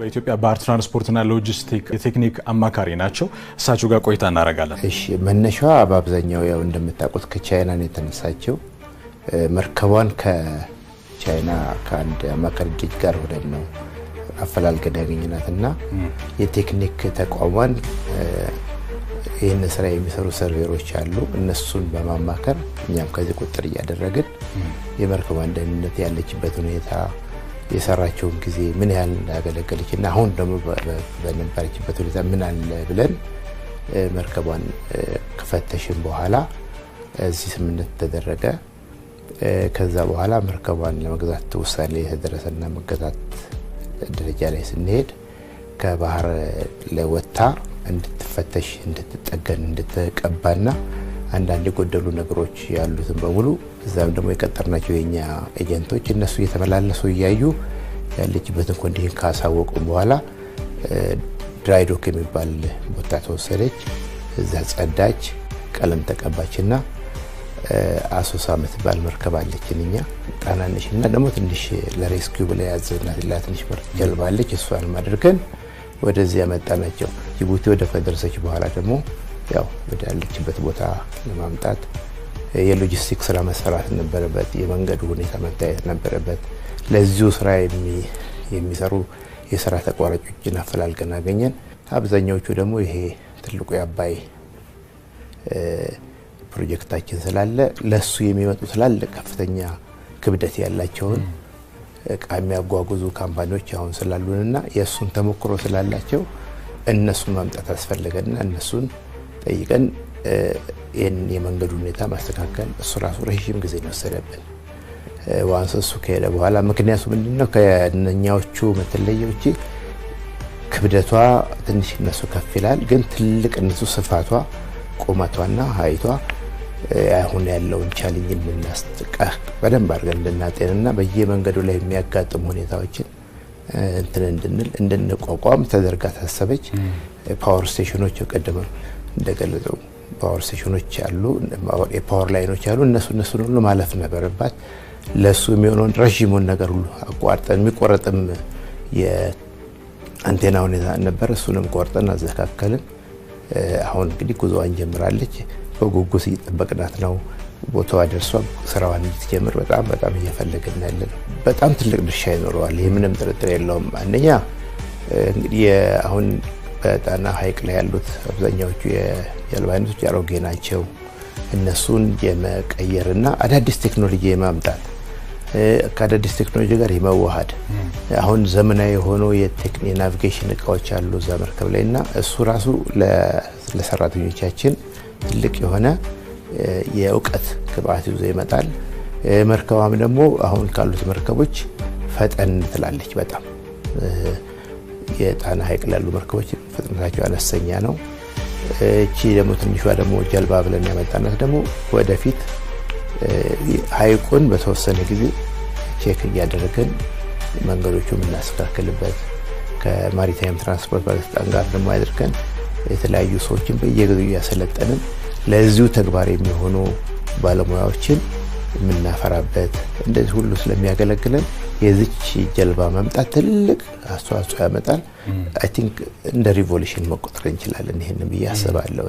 በኢትዮጵያ ባህር ትራንስፖርትና ሎጂስቲክ የቴክኒክ አማካሪ ናቸው። እሳቸው ጋር ቆይታ እናደርጋለን። እሺ መነሻዋ በአብዛኛው ያው እንደምታውቁት ከቻይና ነው የተነሳቸው። መርከቧን ከቻይና ከአንድ አማካሪ ድርጅት ጋር ሆነን ነው አፈላልገን ያገኘናትና የቴክኒክ ተቋሟን ይህን ስራ የሚሰሩ ሰርቬሮች አሉ። እነሱን በማማከር እኛም ከዚህ ቁጥር እያደረግን የመርከቧን ደህንነት ያለችበት ሁኔታ የሰራቸውን ጊዜ ምን ያህል እንዳገለገለችና አሁን ደግሞ በነበረችበት ሁኔታ ምን አለ ብለን መርከቧን ከፈተሽን በኋላ እዚህ ስምምነት ተደረገ። ከዛ በኋላ መርከቧን ለመግዛት ውሳኔ የተደረሰና መገዛት ደረጃ ላይ ስንሄድ ከባህር ለወጣ እንድትፈተሽ እንድትጠገን እንድትቀባና አንዳንድ የጎደሉ ነገሮች ያሉትን በሙሉ እዛም ደግሞ የቀጠርናቸው የኛ ኤጀንቶች እነሱ እየተመላለሱ እያዩ ያለችበትን ኮንዲሽን ካሳወቁ በኋላ ድራይዶክ የሚባል ቦታ ተወሰደች። እዛ ጸዳች፣ ቀለም ተቀባችና አሶሳ የምትባል መርከብ አለችንኛ ጣናነሽና ደግሞ ትንሽ ለሬስኪው ብለ ያዘናት ትንሽ መርከብ ጀልባለች። እሷን አድርገን ወደዚህ ያመጣናቸው። ጅቡቲ ወደ ከደረሰች በኋላ ደግሞ ያው ወደ ያለችበት ቦታ ለማምጣት የሎጂስቲክ ስራ መሰራት ነበረበት። የመንገዱ ሁኔታ መታየት ነበረበት። ለዚሁ ስራ የሚሰሩ የስራ ተቋራጮችን አፈላልገን አገኘን። አብዛኛዎቹ ደግሞ ይሄ ትልቁ የአባይ ፕሮጀክታችን ስላለ ለሱ የሚመጡ ትላልቅ ከፍተኛ ክብደት ያላቸውን እቃ የሚያጓጉዙ ካምፓኒዎች አሁን ስላሉንና የሱን ተሞክሮ ስላላቸው እነሱን ማምጣት አስፈልገና እነሱን ጠይቀን ይሄን የመንገዱ ሁኔታ ማስተካከል እሱ ራሱ ረጅም ጊዜ ወሰደብን። ዋንስ እሱ ከሄደ በኋላ ምክንያቱ ምንድነው ከነኛዎቹ መተለየዎች ክብደቷ ትንሽ እነሱ ከፍ ይላል፣ ግን ትልቅ እነሱ ስፋቷ ቁመቷና ሃይቷ አሁን ያለውን ቻሌንጅ የምናስጠቃ በደንብ አድርገን እንድናጤንና በየመንገዱ ላይ የሚያጋጥሙ ሁኔታዎችን እንድንቋቋም ተደርጋ ታሰበች። ፓወር ስቴሽኖች ቀደም እንደገለጸው ፓወር ስቴሽኖች አሉ፣ የፓወር ላይኖች አሉ። እነሱን ሁሉ ማለፍ ነበረባት። ለሱ የሚሆነውን ረጅሙን ነገር ሁሉ አቋርጠን የሚቆረጥም የአንቴና ሁኔታ ነበር። እሱንም ቆርጠን አዘካከልን። አሁን እንግዲህ ጉዞዋን ጀምራለች። በጉጉት እየጠበቅናት ነው። ቦታዋ ደርሷ ስራዋን እንድትጀምር በጣም እየፈለግን ያለን። በጣም ትልቅ ድርሻ ይኖረዋል፣ ይህ ምንም ጥርጥር የለውም። አንደኛ እንግዲህ አሁን በጣና ሐይቅ ላይ ያሉት አብዛኛዎቹ የጀልባ አይነቶች አሮጌ ናቸው። እነሱን የመቀየርና አዳዲስ ቴክኖሎጂ የማምጣት ከአዳዲስ ቴክኖሎጂ ጋር የመዋሃድ አሁን ዘመናዊ የሆኑ የናቪጌሽን እቃዎች አሉ እዛ መርከብ ላይና እሱ ራሱ ለሰራተኞቻችን ትልቅ የሆነ የእውቀት ግብአት ይዞ ይመጣል። መርከቧም ደግሞ አሁን ካሉት መርከቦች ፈጠን ትላለች በጣም። የጣና ሐይቅ ያሉ መርከቦች ፍጥነታቸው አነስተኛ ነው። እቺ ደግሞ ትንሿ ደግሞ ጀልባ ብለን ያመጣናት ደግሞ ወደፊት ሐይቁን በተወሰነ ጊዜ ቼክ እያደረግን መንገዶቹ የምናስተካክልበት ከማሪታይም ትራንስፖርት ባለስልጣን ጋር ደግሞ አድርገን የተለያዩ ሰዎችን በየጊዜው ያሰለጠንን ለዚሁ ተግባር የሚሆኑ ባለሙያዎችን የምናፈራበት እንደዚህ ሁሉ ስለሚያገለግለን የዚች ጀልባ መምጣት ትልቅ አስተዋጽኦ ያመጣል። አይ ቲንክ እንደ ሪቮሉሽን መቆጠር እንችላለን ይሄንን ብዬ አስባለሁ።